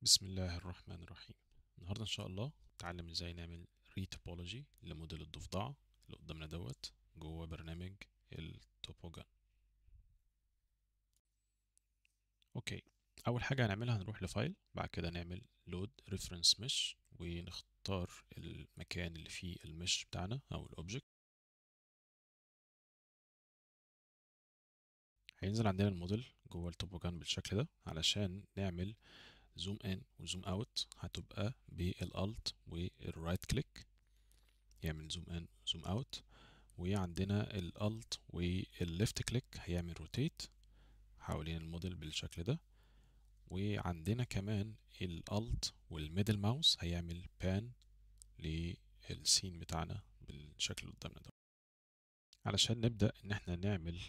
بسم الله الرحمن الرحيم. النهاردة إن شاء الله نتعلم إزاي نعمل ريتوبولوجي لموديل الضفدع اللي قدامنا جوه برنامج التوبوجان. أوكي، أول حاجة هنعملها هنروح لفايل، بعد كده نعمل لود ريفرنس مش ونختار المكان اللي فيه المش بتاعنا أو الأوبجكت. هينزل عندنا الموديل جوه التوبوجان بالشكل ده. علشان نعمل زوم ان وزوم اوت هتبقى بالالت والرايت كليك، يعمل زوم ان وزوم اوت. وعندنا الالت والليفت كليك هيعمل روتيت حوالين الموديل بالشكل ده. وعندنا كمان الالت والميدل ماوس هيعمل بان للسين بتاعنا بالشكل اللي قدامنا ده. علشان نبدأ ان احنا نعمل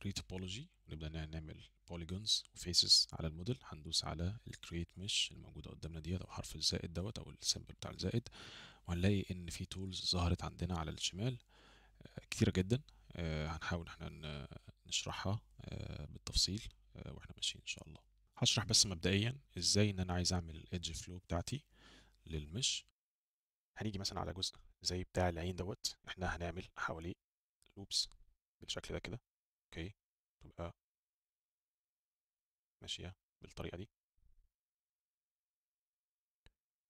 ريتوبولوجي ونبدأ نعمل بوليجونز وفيسز على الموديل، هندوس على الكرييت مش الموجودة قدامنا ديت او حرف الزائد دوت او السيمبل بتاع الزائد، وهنلاقي ان في تولز ظهرت عندنا على الشمال كتيرة جدا. هنحاول احنا نشرحها بالتفصيل واحنا ماشيين ان شاء الله. هشرح بس مبدئيا ازاي ان انا عايز اعمل الايدج فلو بتاعتي للمش. هنيجي مثلا على جزء زي بتاع العين دوت، احنا هنعمل حواليه لوبس بالشكل ده كده. اوكي، تبقى ماشية بالطريقة دي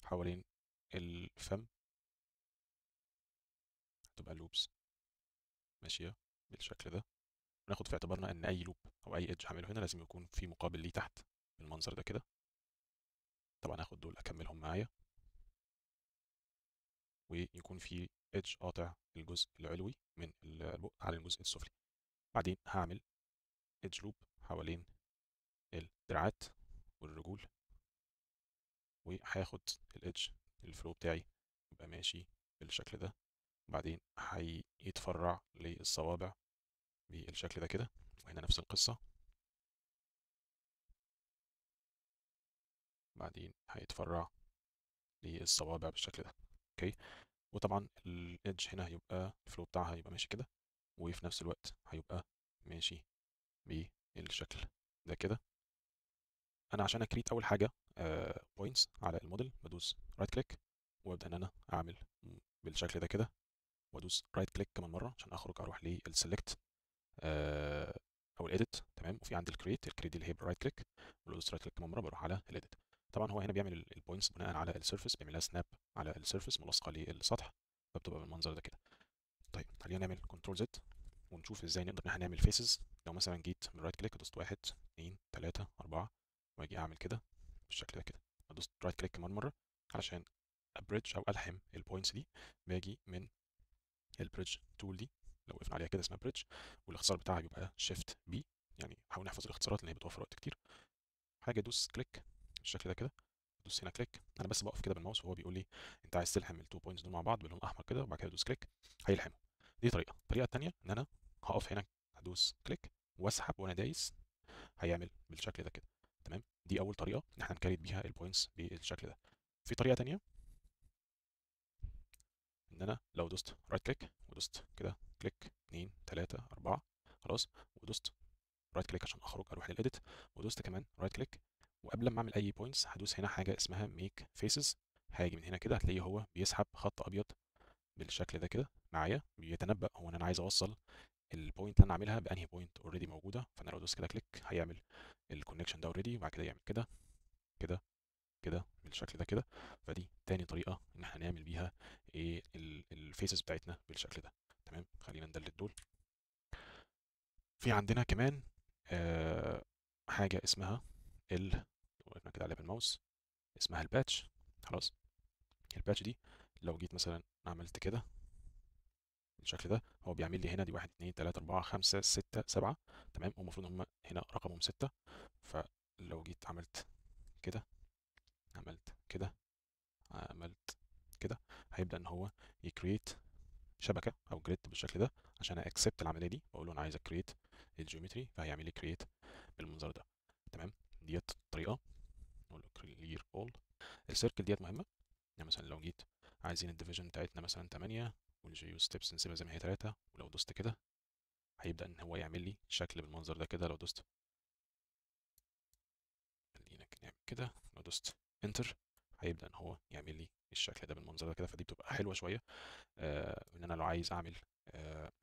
حوالين الفم، تبقى لوبس ماشية بالشكل ده. وناخد في اعتبارنا ان اي لوب او اي ايدج هعمله هنا لازم يكون في مقابل ليه تحت بالمنظر ده كده. طبعا هاخد دول اكملهم معايا، ويكون في ايدج قاطع الجزء العلوي من البق على الجزء السفلي. بعدين هعمل ايدج لوب حوالين الدراعات والرجول، وهاخد الايدج الفلو بتاعي يبقى ماشي بالشكل ده. بعدين هيتفرع للصوابع بالشكل ده كده، وهنا نفس القصة. بعدين هيتفرع للصوابع بالشكل ده. اوكي، وطبعا الايدج هنا هيبقى الفلو بتاعها هيبقى ماشي كده، وفي نفس الوقت هيبقى ماشي بالشكل ده كده. انا عشان اكريت اول حاجه بوينتس على الموديل بدوس رايت كليك وابدا ان انا اعمل بالشكل ده كده، وادوس رايت كليك كمان مره عشان اخرج اروح للسلكت او الايديت. تمام، وفي عندي الكريت دي اللي هي بالرايت كليك، ولو رايت كليك كمان مره بروح على الايديت. طبعا هو هنا بيعمل البوينتس بناء على السيرفيس، بيعملها سناب على السيرفيس ملاصقه للسطح، فبتبقى بالمنظر ده كده. طيب خلينا نعمل كنترول زد ونشوف ازاي نقدر ان احنا نعمل فيسز. لو مثلا جيت من رايت كليك دوست 1 2 3 4 واجي اعمل كده بالشكل ده كده، ادوس رايت كليك كمان مره علشان ابريدج او الحم البوينتس دي. باجي من البريدج تول دي، لو وقفنا عليها كده اسمها بريدج، والاختصار بتاعها بيبقى شيفت بي، يعني حاول نحفظ الاختصارات لان هي بتوفر وقت كتير. حاجه ادوس كليك بالشكل ده كده، ادوس هنا كليك. انا بس بقف كده بالماوس وهو بيقول لي انت عايز تلحم التو بوينتس دول مع بعض باللون الاحمر كده، وبعد كده ادوس كليك هيلحموا. دي طريقه. الطريقه الثانيه ان انا هقف هنا هدوس كليك واسحب وانا دايس هيعمل بالشكل ده كده. تمام، دي اول طريقه ان احنا نكريت بيها البوينتس بالشكل ده. في طريقه ثانيه ان انا لو دوست رايت كليك ودوست كده كليك 2 3 4 خلاص، ودوست رايت كليك عشان اخرج اروح للإيديت، ودوست كمان رايت كليك، وقبل ما اعمل اي بوينتس هدوس هنا حاجه اسمها ميك فيسز. هاجي من هنا كده هتلاقيه هو بيسحب خط ابيض بالشكل ده كده معايا، بيتنبأ هو ان انا عايز اوصل البوينت اللي انا عاملها بانهي بوينت اوريدي موجوده. فانا لو دوست كده كليك هيعمل الكونكشن ده اوريدي، وبعد كده يعمل كده كده كده بالشكل ده كده. فدي تاني طريقه ان احنا نعمل بيها ايه الفيسز بتاعتنا بالشكل ده. تمام، خلينا ندلت دول. في عندنا كمان حاجه اسمها لو وقفنا كده عليها بالماوس اسمها الباتش. خلاص، الباتش دي لو جيت مثلا عملت كده بالشكل ده، هو بيعمل لي هنا دي 1 2 3 4 5 6 7. تمام، والمفروض هم هنا رقمهم 6. فلو جيت عملت كده عملت كده عملت كده، هيبدأ ان هو يكريت شبكة او جريد بالشكل ده. عشان اكسبت العملية دي بقول له انا عايز اكريت الجيومتري، فهيعمل لي كريت بالمنظر ده. تمام، ديت طريقة. نقول له كلير اول. السيركل ديت مهمة، يعني مثلا لو جيت عايزين الديفيجن بتاعتنا مثلا 8 والجيو ستيبس نسيبها زي ما هي 3، ولو دوست كده هيبدأ ان هو يعمل لي شكل بالمنظر ده كده. لو دوست خلينا نعمل كده، لو دوست انتر هيبدا ان هو يعمل لي الشكل ده بالمنظر ده كده. فدي بتبقى حلوه شويه، ان انا لو عايز اعمل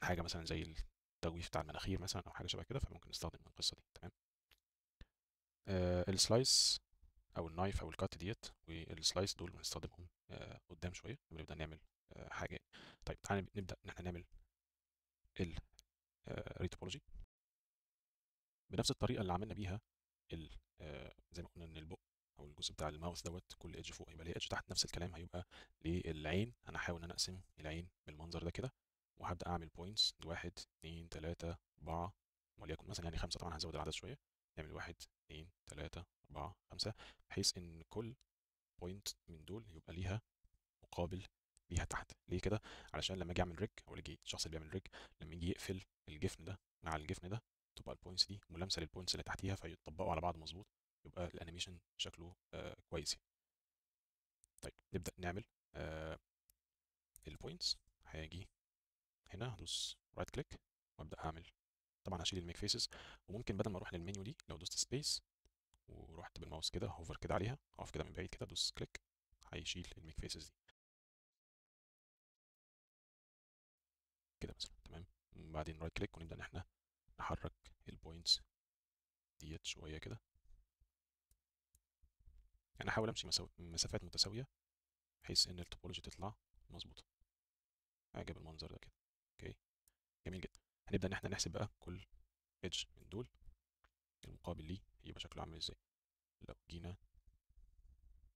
حاجه مثلا زي التجويف بتاع المناخير مثلا او حاجه شبه كده، فممكن نستخدم القصه دي. تمام. السلايس او النايف او الكات ديت والسلايس دول بنستخدمهم قدام شويه لما نبدا نعمل حاجه. طيب تعالى نبدا ان احنا نعمل الريتوبولوجي بنفس الطريقه اللي عملنا بيها زي ما قلنا ان البق او الجزء بتاع الماوث دوت كل ايدج فوق يبقى ليه ايدج تحت. نفس الكلام هيبقى للعين. انا هحاول ان انا اقسم العين بالمنظر ده كده، وهبدا اعمل بوينتس 1 2 3 4 وليكن مثلا يعني 5. طبعا هزود العدد شويه، نعمل 1 2 3 4 5 بحيث ان كل بوينت من دول يبقى ليها مقابل ليها تحت. ليه كده؟ علشان لما اجي اعمل ريج او يجي الشخص اللي بيعمل ريج لما يجي يقفل الجفن ده مع الجفن ده تبقى البوينتس دي ملامسه للبوينتس اللي تحتيها فيطبقوا على بعض مظبوط، يبقى الانيميشن شكله كويس يعني. طيب نبدا نعمل البوينتس. هاجي هنا هدوس رايت كليك وابدا اعمل. طبعا هشيل الميك فيسز، وممكن بدل ما اروح للمنيو دي لو دوست سبيس ورحت بالماوس كده هوفر كده عليها اقف كده من بعيد كده دوس كليك هيشيل الميك فيسز دي كده مثلا. تمام. وبعدين رايت كليك ونبدا ان احنا نحرك البوينتس ديت شويه كده. يعني احاول امشي مسافات متساويه بحيث ان التوبولوجي تطلع مظبوطه حاجه بالمنظر ده كده. اوكي، جميل جدا. هنبدا ان احنا نحسب بقى كل ايدج من دول المقابل ليه يبقى شكله عامل ازاي. لو جينا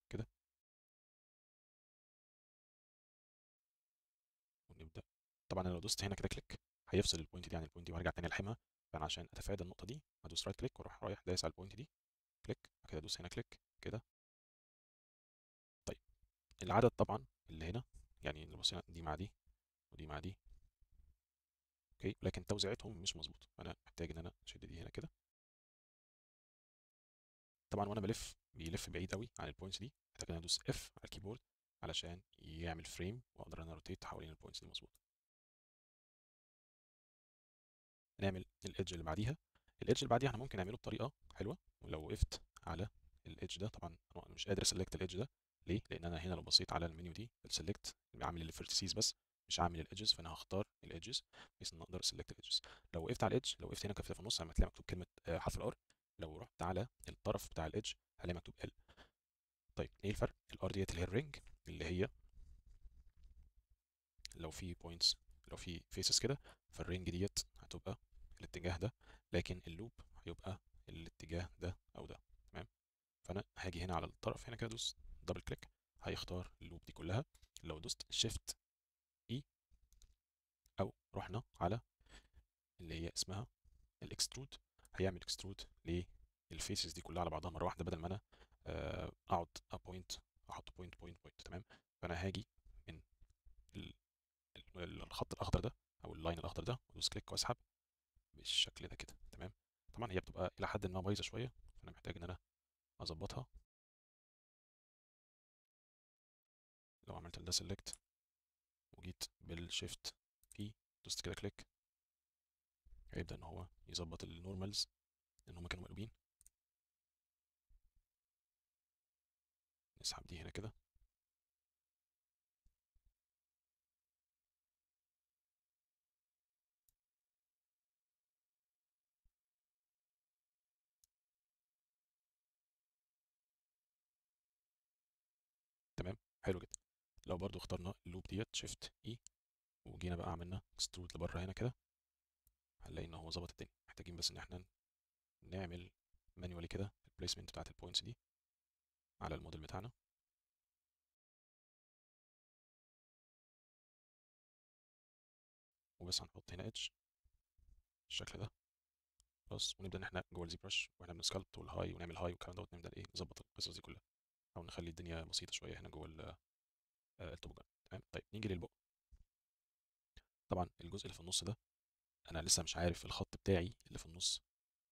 كده ونبدا، طبعا انا لو دوست هنا كده كليك هيفصل البوينت دي عن البوينت دي وهرجع تاني الحمها. فانا عشان اتفادى النقطه دي هدوس رايت كليك واروح رايح دايس على البوينت دي كليك، بعد كده ادوس هنا كليك كده. طيب العدد طبعا اللي هنا يعني اللي بصينا دي مع دي ودي مع دي اوكي، لكن توزيعتهم مش مظبوط، فانا محتاج ان انا اشد دي هنا كده. طبعا وانا بلف بيلف بعيد قوي عن البوينتس دي، محتاج ان انا ادوس اف على الكيبورد علشان يعمل فريم واقدر انا روتيت حوالين البوينتس دي مظبوط. نعمل الايدج اللي بعديها. الايدج اللي بعديها احنا ممكن نعمله بطريقه حلوه. ولو وقفت على الايدج ده، طبعا انا مش قادر اسلكت الايدج ده. ليه؟ لان انا هنا لو بصيت على المنيو دي السلكت عامل الفيرتيسز بس مش عامل الايدجز، فانا هختار الايدجز بحيث ان اقدر اسلكت الايدجز. لو وقفت على الايدج، لو وقفت هنا كده في النص لما تلاقي مكتوب كلمه حرف الار، لو رحت على الطرف بتاع الايدج هلاقي مكتوب ال. طيب ايه الفرق؟ الار ديت اللي هي الرينج، اللي هي لو في بوينتس لو في فيسز كده فالرينج ديت هتبقى الاتجاه ده، لكن اللوب هيبقى الاتجاه ده او ده. تمام. فانا هاجي هنا على الطرف هنا كده ادوس دبل كليك هيختار اللوب دي كلها. لو دوست شيفت اي او رحنا على اللي هي اسمها الاكسترود هيعمل اكسترود للفيسز دي كلها على بعضها مره واحده، بدل ما انا اقعد ابوينت احط بوينت بوينت بوينت. تمام. فانا هاجي من الخط الاخضر ده او اللاين الاخضر ده وادوس كليك واسحب بالشكل ده كده. تمام. طبعا هي بتبقى الى حد ما بايظه شويه، فانا محتاج ان انا اظبطها. لو عملت ده سيلكت وجيت بالشيفت اي دوست كده كليك هيبدا ان هو يظبط النورمالز لان هم كانوا مقلوبين. نسحب دي هنا كده. تمام، حلو جدا. لو برضو اخترنا اللوب ديت شيفت اي وجينا بقى عملنا اكسترود لبره هنا كده هنلاقي ان هو ظبط الدنيا. محتاجين بس ان احنا نعمل مانيوالي كده البليسمنت بتاعت البوينتس دي على الموديل بتاعنا. وبس هنحط هنا ايدج بالشكل ده خلاص، ونبدا ان احنا جوه الزي برش واحنا بنسكالبت والهاي ونعمل هاي والكلام دوت نبدا ايه نظبط القصص دي كلها او نخلي الدنيا بسيطه شويه هنا جوه التوبوجان. تمام. طيب نيجي للبق. طبعا الجزء اللي في النص ده انا لسه مش عارف الخط بتاعي اللي في النص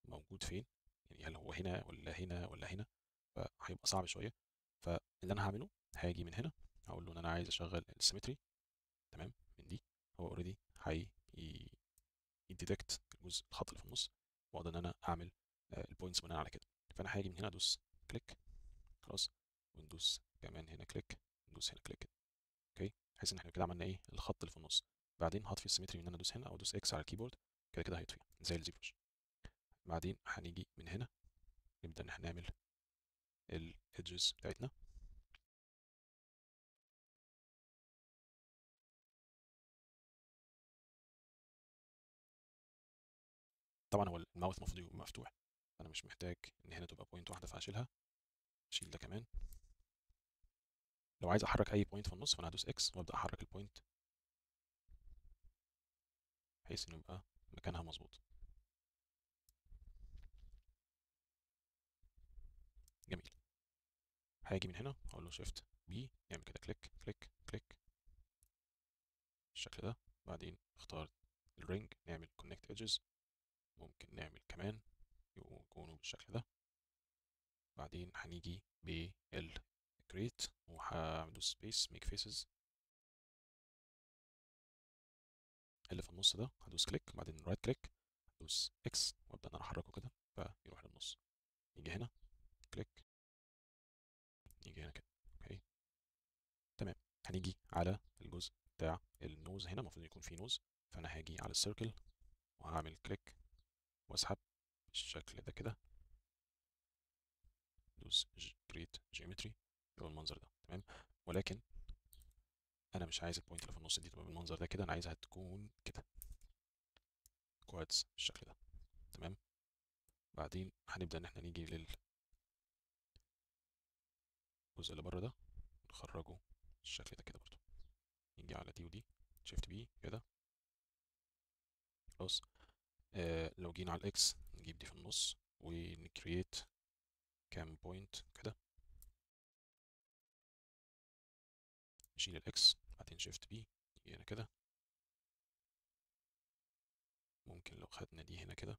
موجود فين، يعني هل هو هنا ولا هنا ولا هنا، فهيبقى صعب شويه. فاللي انا هعمله هاجي من هنا هقول له ان انا عايز اشغل السيمتري. تمام. من دي هو اوريدي هي يديتكت الجزء الخط اللي في النص واقدر ان انا اعمل البوينتس بناء على كده. فانا هاجي من هنا ادوس كليك خلاص، وندوس كمان هنا كليك، ندوس هنا كليك. اوكي، بحيث ان احنا كده عملنا ايه الخط اللي في النص. بعدين هطفي السيمتري ان انا ادوس هنا او ادوس اكس على الكيبورد، كده كده هيطفي زي الزيبرش. بعدين هنيجي من هنا نبدا ان احنا نعمل الادجز بتاعتنا. طبعا هو الماوث المفروض يبقى مفتوح، انا مش محتاج ان هنا تبقى بوينت واحده فهشيلها، اشيل ده كمان. لو عايز احرك اي بوينت في النص فانا هدوس اكس وابدا احرك البوينت بحيث انه يبقى مكانها مظبوط. جميل. هاجي من هنا اقول له شيفت بي، يعمل كده كليك كليك كليك بالشكل ده. بعدين اختار الرينج، نعمل كونكت ايدجز، ممكن نعمل كمان يكونوا بالشكل ده. بعدين هنيجي بال create وهدوس سبيس ميك فيسز اللي في النص ده، هدوس كليك بعدين رايت كليك، هدوس اكس وابدا ان انا احركه كده فيروح للنص. نيجي هنا كليك، نيجي هنا كده. اوكي تمام. هنيجي على الجزء بتاع النوز، هنا المفروض يكون فيه نوز، فانا هاجي على السيركل وهعمل كليك واسحب بالشكل ده كده، دوس كريت جيومتري يبقى المنظر ده تمام. ولكن انا مش عايز البوينت اللي في النص دي تبقى بالمنظر ده كده، انا عايزها تكون كده كوادز بالشكل ده تمام. بعدين هنبدا ان احنا نيجي للجزء اللي بره ده نخرجه بالشكل ده كده برضو. نيجي على دي ودي شيفت بي كده خلاص. لو جينا على الاكس نجيب دي في النص ونكريت كام بوينت كده، نشيل الاكس بعدين شيفت بي نيجي هنا كده. ممكن لو خدنا دي هنا كده،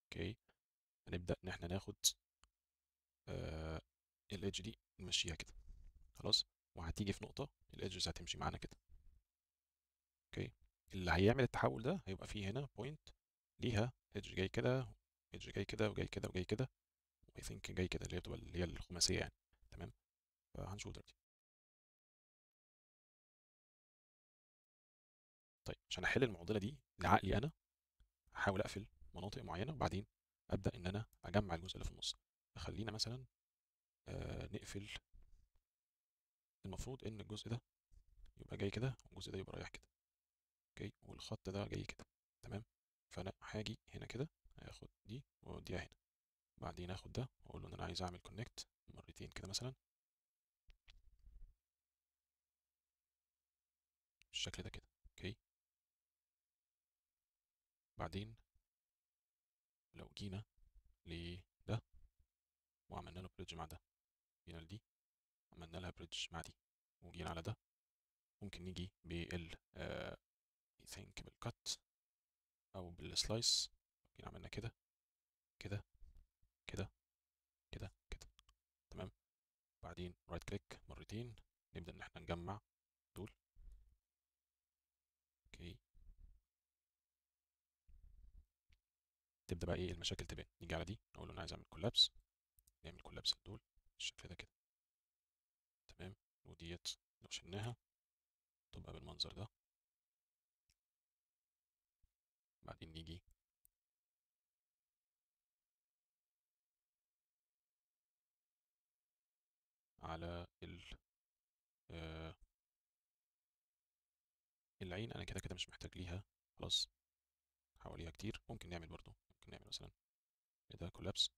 اوكي. هنبدأ ان احنا ناخد الايدج دي نمشيها كده خلاص، وهتيجي في نقطة الايدجز هتمشي معانا كده. اوكي، اللي هيعمل التحول ده هيبقى فيه هنا بوينت ليها ايدج جاي كده، ايدج جاي كده وجاي كده وجاي كده، واي ثينك جاي كده اللي هي بتبقى اللي هي الخماسية يعني تمام. فهنشوف دلوقتي. طيب عشان احل المعضلة دي لعقلي انا هحاول اقفل مناطق معينة وبعدين ابدأ ان انا اجمع الجزء اللي في النص. فخلينا مثلا نقفل، المفروض ان الجزء ده يبقى جاي كده والجزء ده يبقى رايح كده. اوكي، والخط ده جاي كده تمام. فانا هاجي هنا كده هاخد دي واوديها هنا، بعدين اخد ده واقول له ان انا عايز اعمل كونكت مرتين كده مثلا بالشكل ده كده. اوكي، بعدين لو جينا لده وعملنا له بريدج مع ده، جينا لدي عملنا لها بريدج مع دي، وجينا على ده ممكن نيجي بال ثينك بالكت او بالسلايس. جينا عملنا كده كده كده كده كده تمام. بعدين رايت كليك مرتين نبدأ ان احنا نجمع دول. اوكي، تبدأ بقى ايه المشاكل تبان. نيجي على دي اقول له انا عايز اعمل كولابس، نعمل كولابس لدول بالشكل ده كده تمام. وديت لو شلناها تبقى بالمنظر ده. بعدين نيجي على آه العين، انا كده كده مش محتاج ليها خلاص حواليها كتير. ممكن نعمل برضو، ممكن نعمل مثلا ده كولابس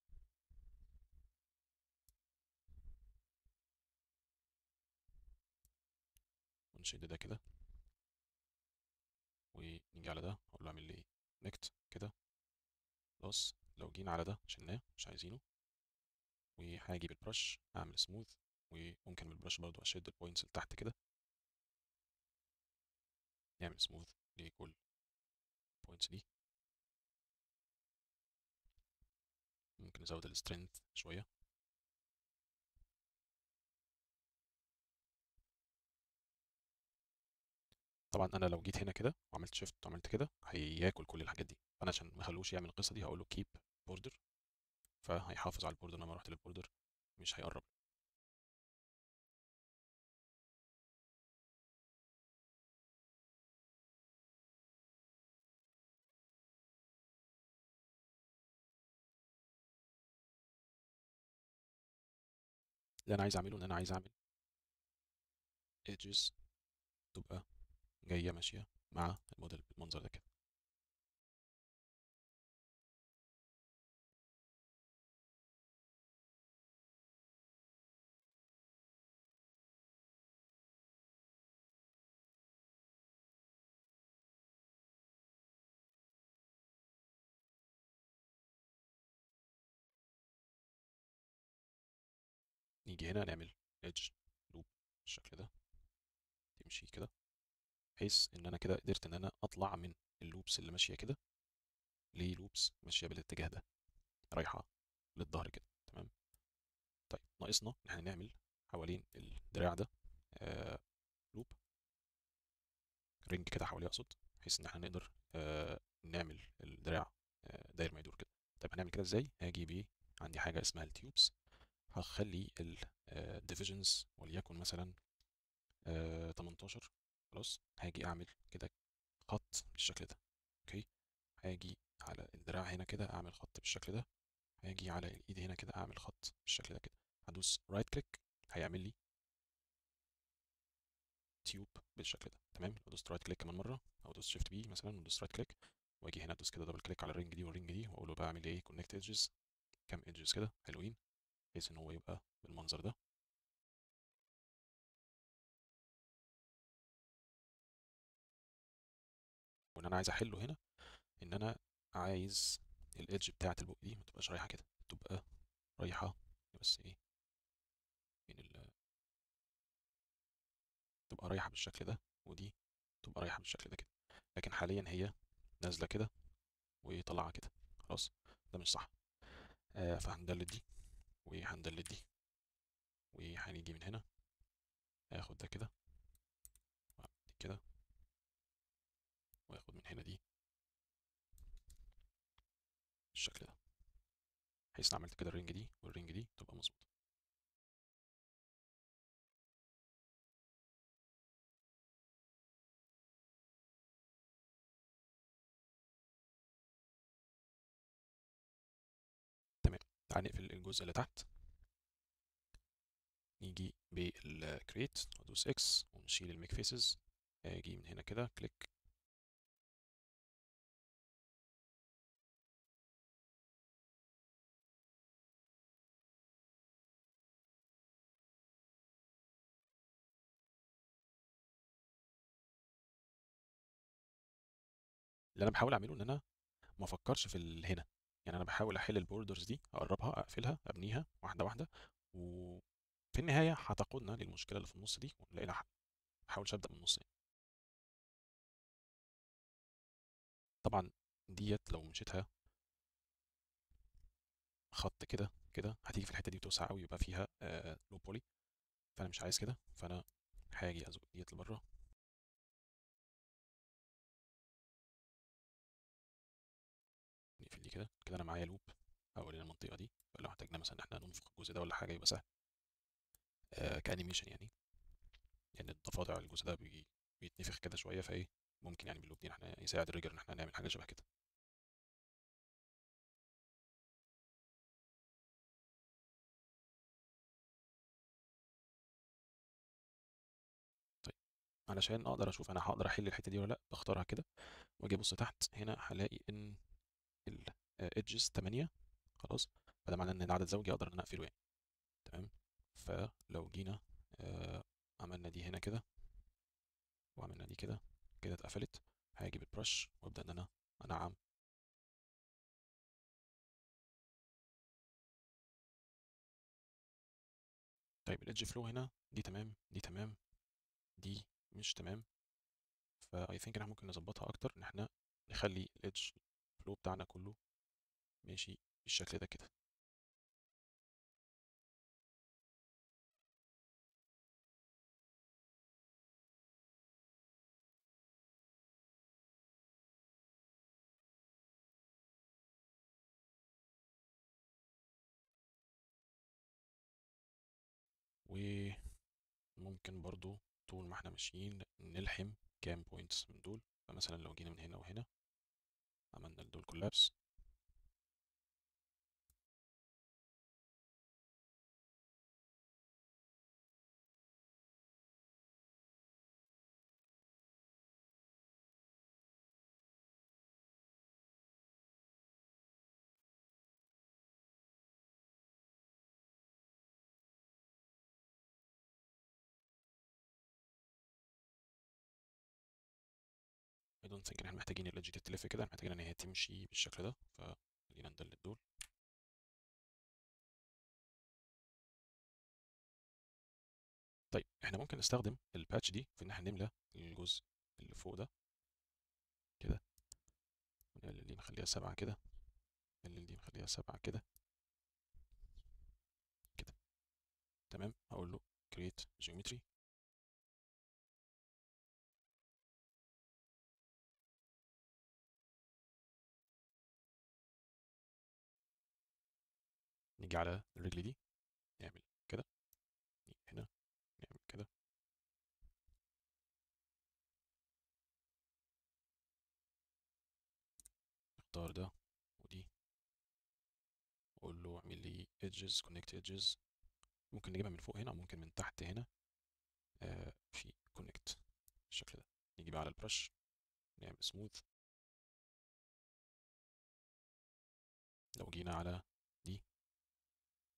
ونشد ده كده، ونيجي على ده اقول له اعمل لي نكت كده خلاص. لو جينا على ده شلناه مش عايزينه، وهاجي بالبرش اعمل سموث، وممكن بالبرش برضو اشد البوينتس اللي تحت كده، نعمل سموث لكل البوينتس دي. ممكن نزود السترينث شويه طبعا انا لو جيت هنا كده وعملت شيفت وعملت كده هياكل كل الحاجات دي، فانا عشان ما اخلوش يعمل القصه دي هقول له كيب بوردر، فهيحافظ على البوردر. لما رحت للبوردر مش هيقرب. اللي انا عايز اعمله ان انا عايز اعمل ايدجز تبقى جايه ماشيه مع الموديل بالمنظر ده كده. نيجي هنا نعمل ايدج لوب بالشكل ده، تمشي كده، بحيث ان انا كده قدرت ان انا اطلع من اللوبس اللي ماشيه كده للوبس ماشيه بالاتجاه ده، رايحه للظهر كده. تمام. طيب ناقصنا ان احنا نعمل حوالين الدراع ده آه لوب، رينج كده حواليه اقصد، بحيث ان احنا نقدر نعمل الدراع داير ما يدور كده. طيب هنعمل كده ازاي؟ هاجي بيه عندي حاجه اسمها التيوبس، هخلي الديفيجنز وليكن مثلا 18. خلاص هاجي اعمل كده خط بالشكل ده. اوكي. هاجي على الدراع هنا كده اعمل خط بالشكل ده، هاجي على الايد هنا كده اعمل خط بالشكل ده كده، هدوس رايت كليك هيعمل لي تيوب بالشكل ده. تمام. لو دوست رايت كليك كمان مره، او دوست شيفت بي مثلا ودوست رايت كليك، واجي هنا ادوس كده دبل كليك على الرينج دي والرينج دي، واقول له بقى اعمل ايه كونكت ايدجز، كام ايدجز كده حلوين، بحيث ان هو يبقى بالمنظر ده. وان انا عايز احله هنا ان انا عايز الايدج بتاعه البوق دي ما تبقاش رايحه كده، تبقى رايحه بس ايه من تبقى رايحه بالشكل ده، ودي تبقى رايحه بالشكل ده كده. لكن حاليا هي نازله كده وطالعه كده. خلاص ده مش صح. فهندلت دي وهندلت دي، وهنيجي من هنا هاخد ده كده دي كده، واخد من هنا دي بالشكل ده، بحيث إن عملت كده الرينج دي والرينج دي تبقى مظبوطه. تمام. تعال نقفل الجزء اللي تحت، نيجي بالكريت وادوس اكس ونشيل الميك فيسز، اجي من هنا كده كليك. اللي انا بحاول اعمله ان انا ما افكرش في هنا، يعني انا بحاول احل البوردرز دي، اقربها اقفلها ابنيها واحده واحده، وفي النهايه هتقودنا للمشكله اللي في النص دي ونلاقي لها حل. ما احاولش ابدا من النص يعني. طبعا ديت لو مشيتها خط كده كده هتيجي في الحته دي وتوسع قوي، يبقى فيها لو بولي، فانا مش عايز كده، فانا هاجي ازق ديت لبره. نقفل دي كده كده، انا معايا لوب حوالين المنطقه دي، فلو احتاجنا مثلا ان احنا ننفخ الجزء ده ولا حاجه يبقى سهل كانيميشن يعني. يعني الضفادع الجزء ده بيتنفخ كده شويه، فايه ممكن يعني باللوب دي احنا يساعد الريجر ان احنا نعمل حاجه شبه كده. طيب علشان اقدر اشوف انا هقدر احل الحته دي ولا لا، بختارها كده واجي ابص تحت هنا هلاقي ان الادجز 8. خلاص. فده معناه ان العدد زوجي اقدر ان انا اقفله يعني. تمام. فلو جينا عملنا دي هنا كده وعملنا دي كده كده اتقفلت، هاجي بالبرش وابدا ان انا انعم. طيب الادج فلو هنا دي تمام دي تمام دي مش تمام، فاي ثينك ان احنا ممكن نظبطها اكتر، ان احنا نخلي الادج فلو بتاعنا كله ماشي بالشكل ده كده. وممكن برضو طول ما احنا ماشيين نلحم كام بوينتس من دول. فمثلا لو جينا من هنا وهنا عملنا دول كولابس، I don't think ان احنا محتاجين الإيدج دي تلف كده، احنا محتاجين ان هي تمشي بالشكل ده. فخلينا ندلت دول. طيب احنا ممكن نستخدم الباتش دي في ان احنا نملى الجزء اللي فوق ده كده، ونقلل دي نخليها 7 كده، نقلل دي نخليها 7 كده كده. تمام. هقول له create geometry، نيجي على الرجل دي نعمل كده، نيجي هنا نعمل كده، نختار ده ودي، واقول له اعمل لي edges connect edges. ممكن نجيبها من فوق هنا، او ممكن من تحت هنا في connect بالشكل ده. نيجي بقى على البرش نعمل smooth. لو جينا على دي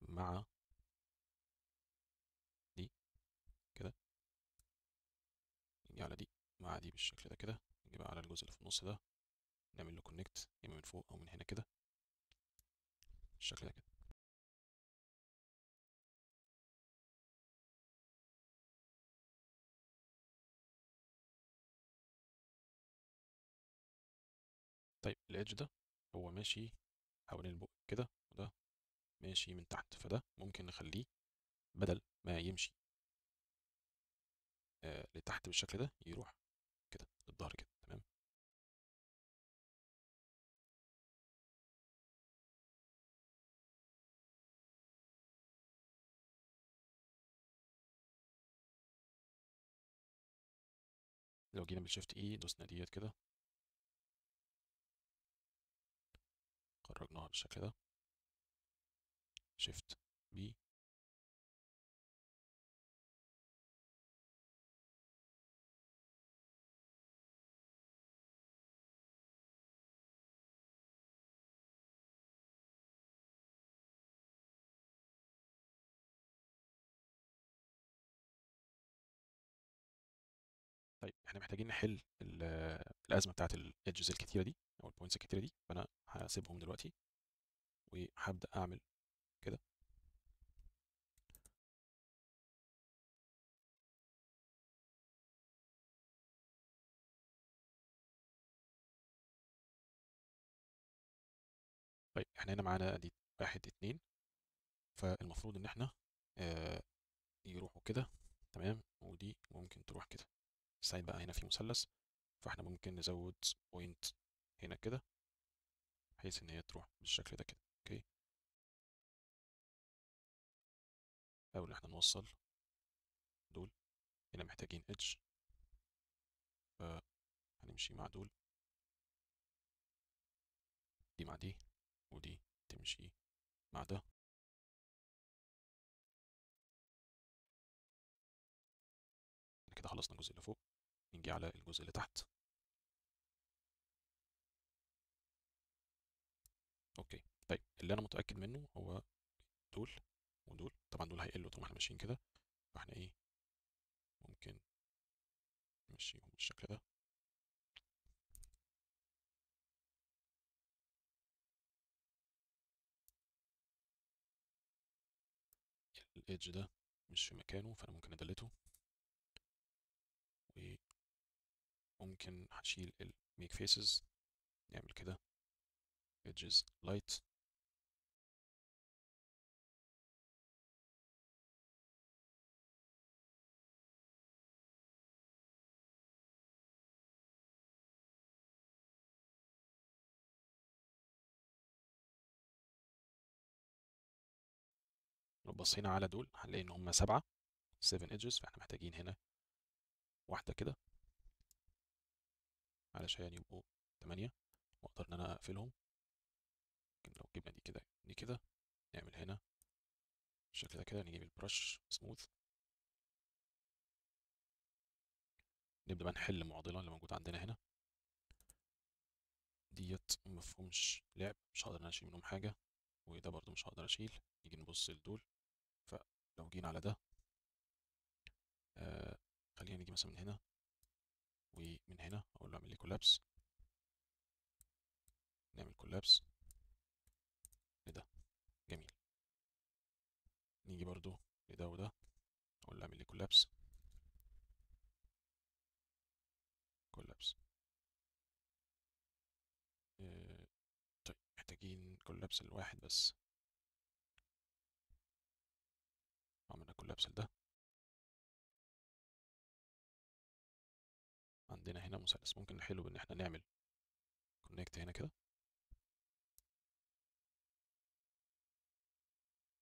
مع دي كده، نيجي على دي مع دي بالشكل ده كده، نيجي بقى على الجزء اللي في النص ده نعمل له كونكت، اما من فوق او من هنا كده بالشكل ده كده. طيب الإيدج ده هو ماشي حوالين البق كده، وده ماشي من تحت، فده ممكن نخليه بدل ما يمشي لتحت بالشكل ده يروح كده للظهر كده. تمام. لو جينا بالشيفت اي دوسنا ديت كده، خرجناها بالشكل ده، شيفت بي، طيب احنا محتاجين نحل الازمه بتاعت الايدجز الكتيره دي او البوينتس الكتيره دي، فانا هسيبهم دلوقتي وهبدا اعمل كده. طيب احنا هنا معانا دي واحد اتنين، فالمفروض ان احنا آه يروحوا كده. تمام. ودي ممكن تروح كده. السايد بقى هنا في مثلث، فاحنا ممكن نزود بوينت هنا كده بحيث ان هي تروح بالشكل ده كده. اوكي. او ان احنا نوصل دول. هنا محتاجين ايدج، فهنمشي مع دول، دي مع دي، ودي تمشي مع ده. كده خلصنا الجزء اللي فوق، نيجي على الجزء اللي تحت. اوكي. طيب اللي انا متاكد منه هو دول ودول، طبعا دول هيقلوا طول ما احنا ماشيين كده، فاحنا ايه ممكن نمشيهم بالشكل ده. الايدج ده مش في مكانه، فانا ممكن ادلته، وممكن هشيل الميك فيسز، نعمل كده edges light. لو بصينا على دول هنلاقي ان هم 7، 7 edges، فاحنا محتاجين هنا واحدة كده علشان يبقوا 8، واقدر ان انا اقفلهم. لكن لو جبنا دي كده دي كده، نعمل هنا بالشكل ده كده، نجيب البرش سموث، نبدأ بقى نحل المعضلة اللي موجودة عندنا هنا ديت. مفهومش لعب، مش هقدر ان انا اشيل منهم حاجة، وده برضو مش هقدر اشيل. نيجي نبص لدول، فلو جينا على ده خلينا نيجي مثلا من هنا ومن هنا، اقول له اعمل لي كولابس، نعمل كولابس لده. جميل. نيجي برضو لده وده، اقول له اعمل لي كولابس كولابس. طيب محتاجين كولابس الواحد بس، عملنا كولابس لده. عندنا هنا مثلث، ممكن نحله بان احنا نعمل كونكت هنا كده.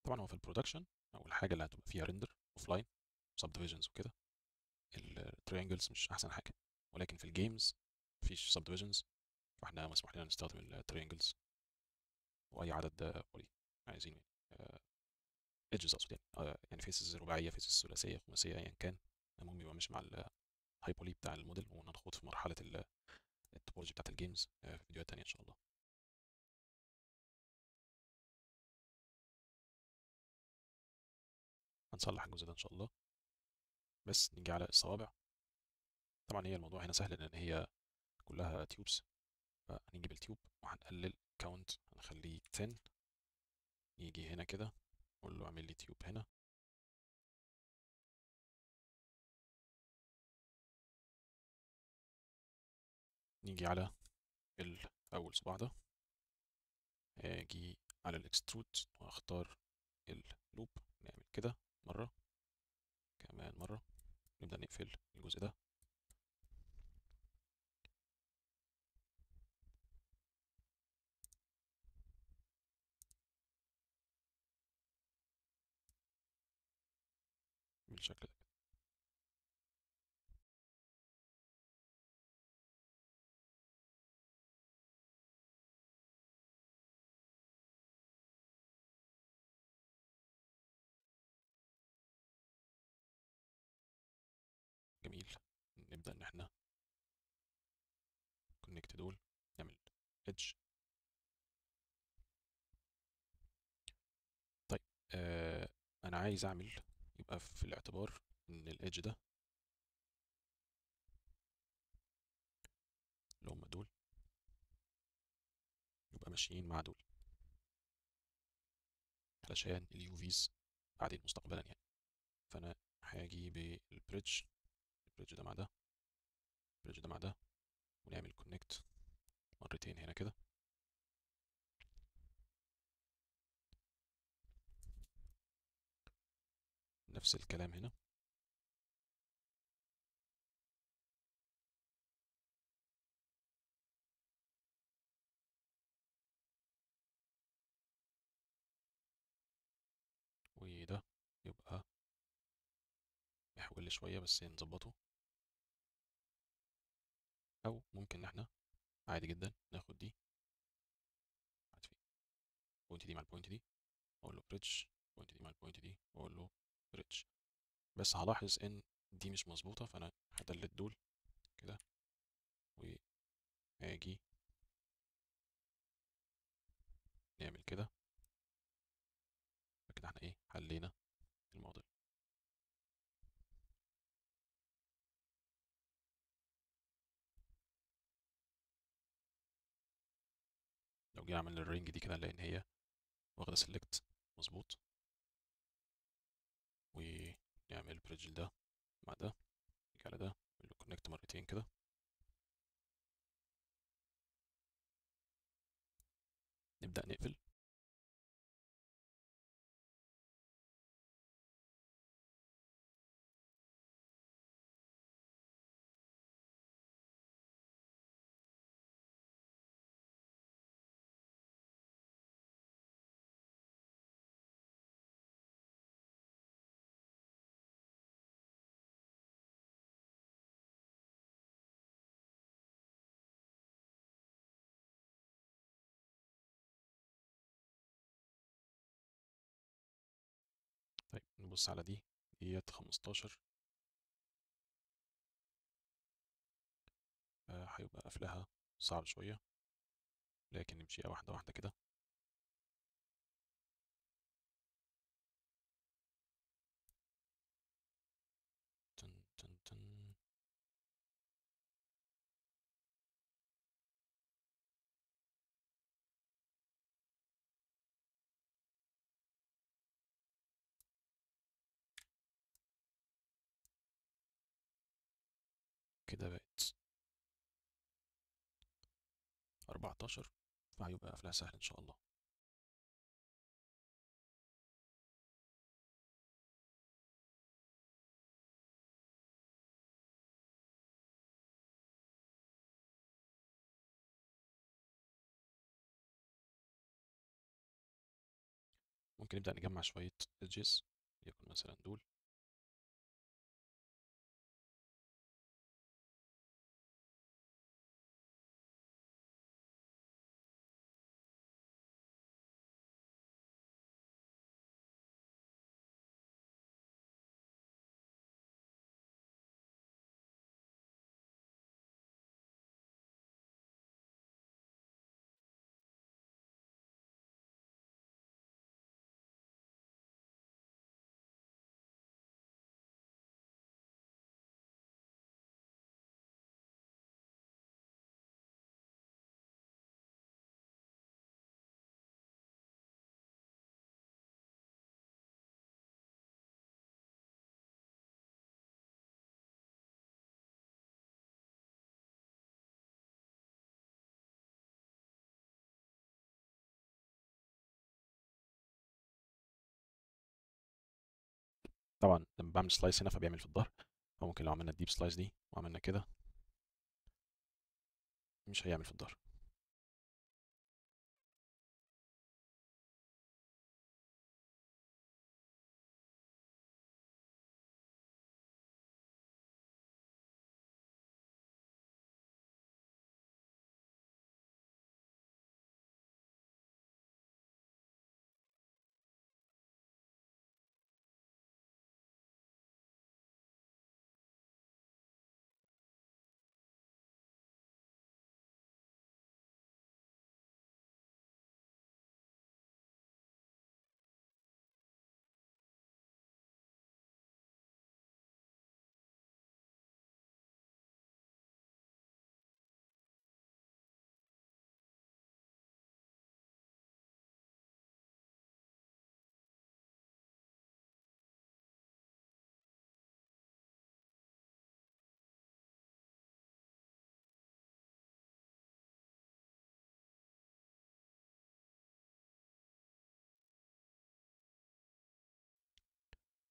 طبعا هو في البرودكشن او الحاجه اللي هتبقى فيها ريندر اوف لاين سب ديفيجنز وكده، التريانجلز مش احسن حاجه، ولكن في الجيمز مفيش سب ديفيجنز، فاحنا مسموح لنا نستخدم التريانجلز واي عدد بولي عايزينه. ايدجز اقصد يعني، يعني فيسز رباعيه، فيسز ثلاثيه، خماسيه، ايا كان. المهم يبقى ماشي مع الهايبولي بتاع الموديل، ونخوض في مرحله التوبولوجي بتاعت الجيمز في فيديوهات تانية ان شاء الله. هنصلح الجزء ده ان شاء الله. بس نيجي على الصوابع. طبعا هي الموضوع هنا سهل لان هي كلها تيوبس، فهنيجي بالتيوب وهنقلل كاونت، هنخليه 10. يجي هنا كده نقول له اعمل لي تيوب هنا، نيجي على اول صباع ده، اجي على الاكسترود واختار اللوب، نعمل كده مرة كمان مرة، نبدأ نقفل الجزء ده. بالشكل ده. جميل. نبدأ ان احنا كونكت دول، نعمل ايدج. طيب انا عايز اعمل، يبقى في الاعتبار ان الايدج ده اللي هم دول يبقى ماشيين مع دول، علشان اليو فيز بعدين مستقبلا يعني. فانا هاجي بالبريدج، البريدج ده مع ده، البريدج ده مع ده، ونعمل كونكت مرتين هنا كده. نفس الكلام هنا. وده يبقى محول شوية بس نظبطه، او ممكن ان احنا عادي جدا ناخد دي البوينت دي مع البوينت دي، اقول له بريدج، البوينت دي مع البوينت دي، واقول له بريدج. بس هلاحظ ان دي مش مظبوطة، فانا هدلت دول كده، واجي نعمل كده. فكده احنا ايه، حلينا المعضلة. لو جينا عملنا الرينج دي كده نلاقي ان هي واخدة سيلكت مظبوط، ونعمل بريدج ده مع ده، نيجي على ده نعمل له كونكت مرتين كده، نبدأ نقفل. طيب نبص على ديت 15. هيبقى قفلها صعب شوية، لكن نمشيها واحدة واحدة كده. تن تن تن. كده بقت 14، فهيبقى قفلها سهل إن شاء الله. ممكن نبدأ نجمع شوية edges، يكون مثلا دول. طبعا لما بعمل سلايس هنا فبيعمل في الظهر، فممكن لو عملنا الديب سلايس دي وعملنا كده مش هيعمل في الظهر.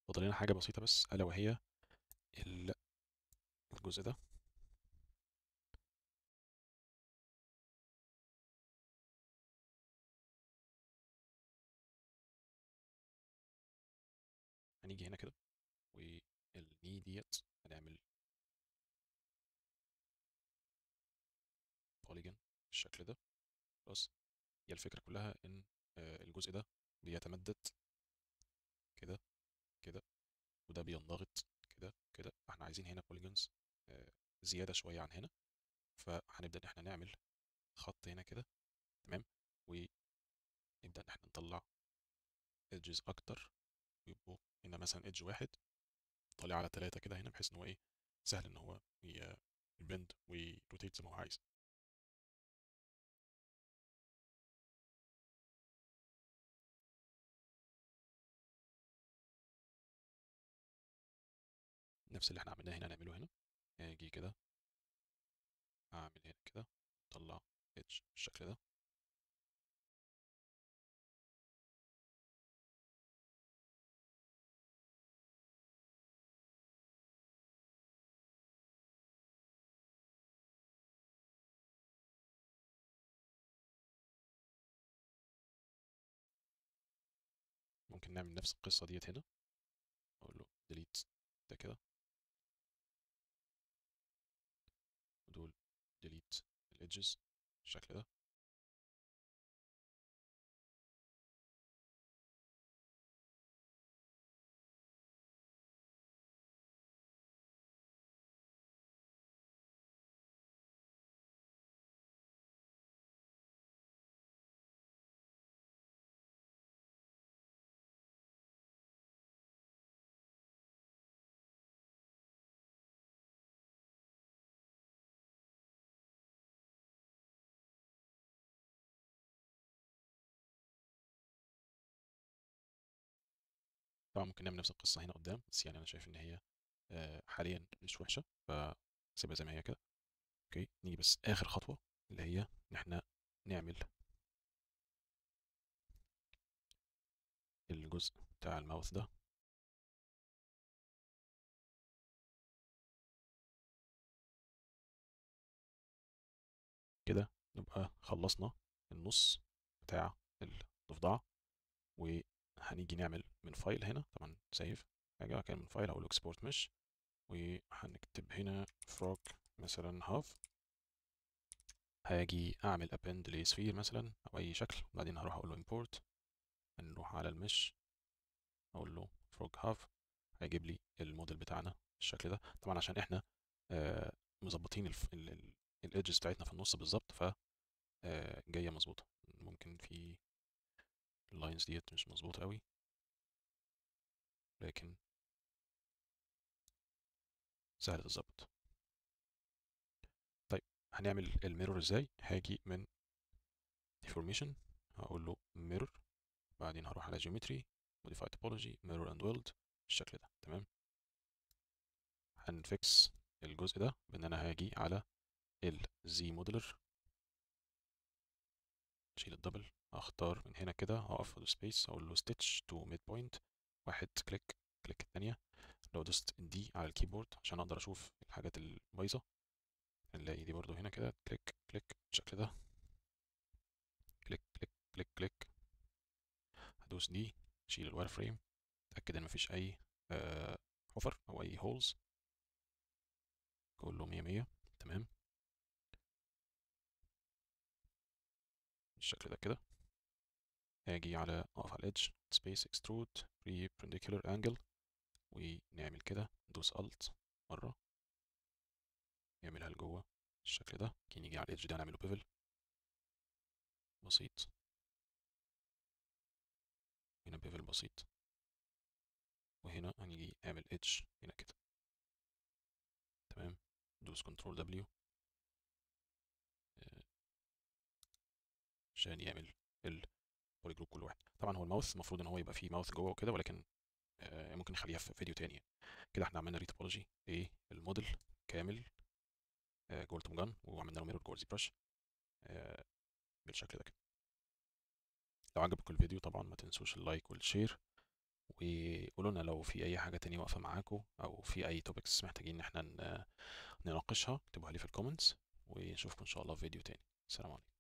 فاضل لنا حاجة بسيطة بس، ألا وهي الجزء ده. هنيجي هنا كده، والني ديت هنعمل بوليجون بالشكل ده. خلاص، هي الفكرة كلها إن الجزء ده بيتمدد كده كده، وده بينضغط كده كده. فاحنا عايزين هنا بوليجونز زيادة شوية عن هنا، فهنبدأ إن احنا نعمل خط هنا كده. تمام، ونبدأ إن احنا نطلع edges أكتر، ويبقوا هنا مثلا edge واحد طالع على 3 كده هنا، بحيث إن هو إيه، سهل إن هو يبند ويروتيت زي ما هو عايز. نفس اللي احنا عملناه هنا نعمله هنا. اجي كده اعمل هنا كده، اطلع edge بالشكل ده. ممكن نعمل نفس القصة ديت هنا، اقول له delete ده كده، ودول delete الedges بالشكل ده. طبعا ممكن نعمل نفس القصه هنا قدام، بس يعني انا شايف ان هي حاليا مش وحشه، فسيبها زي ما هي كده. اوكي، نيجي بس اخر خطوه اللي هي ان احنا نعمل الجزء بتاع الماوث ده كده. نبقى خلصنا النص بتاع الضفدعة. وهنيجي نعمل من فايل هنا، طبعا سيف حاجة كان من فايل، هقول اكسبورت مش، وهنكتب هنا فروج مثلا هاف. هاجي اعمل append لسفير مثلا او اي شكل، وبعدين هروح اقول له import. هنروح على المش، اقول له فروج هاف، هيجيب لي الموديل بتاعنا بالشكل ده. طبعا عشان احنا مظبطين الايدجز بتاعتنا في النص بالظبط، ف جايه مظبوطه. ممكن في اللاينز ديت مش مظبوطه قوي، لكن سهل تظبط. طيب هنعمل الميرور ازاي؟ هاجي من deformation، هقول له mirror، بعدين هروح على geometry modify topology mirror and weld بالشكل ده. تمام، هنفكس الجزء ده بان انا هاجي على الزي موديلر، اشيل الدبل، اختار من هنا كده، هقف في سبيس، اقول له stitch to midpoint، واحد كليك، كليك الثانيه. لو دوست دي على الكيبورد عشان اقدر اشوف الحاجات البايظه، هنلاقي دي برضو هنا كده، كليك كليك بالشكل ده، كليك كليك كليك كليك. هدوس دي، اشيل الواير فريم، اتاكد ان مفيش اي حفر او اي هولز، كله مية مية. تمام بالشكل ده كده. هاجي على اقف على الادج، سبيس اكسترود perpendicular انجل، ونعمل كده، ندوس الت مره، نعملها لجوه بالشكل ده. نيجي على الادج ده نعمله بيفل بسيط، هنا بيفل بسيط، وهنا هنيجي نعمل ادج هنا كده. تمام، دوس كنترول دبليو عشان يعمل البولي جروب كل واحد. طبعا هو الماوث المفروض ان هو يبقى فيه ماوث جوه وكده، ولكن ممكن نخليها في فيديو تاني يعني. كده احنا عملنا ريتوبولوجي للموديل كامل جوه التوم جان، وعملنا له ميرور جوه الزي برش بالشكل ده كده. لو عجبكم الفيديو طبعا ما تنسوش اللايك والشير، وقولوا لنا لو في اي حاجه تانية واقفه معاكم، او في اي توبكس محتاجين ان احنا نناقشها، اكتبوها لي في الكومنتس، ونشوفكم ان شاء الله في فيديو تاني. السلام عليكم.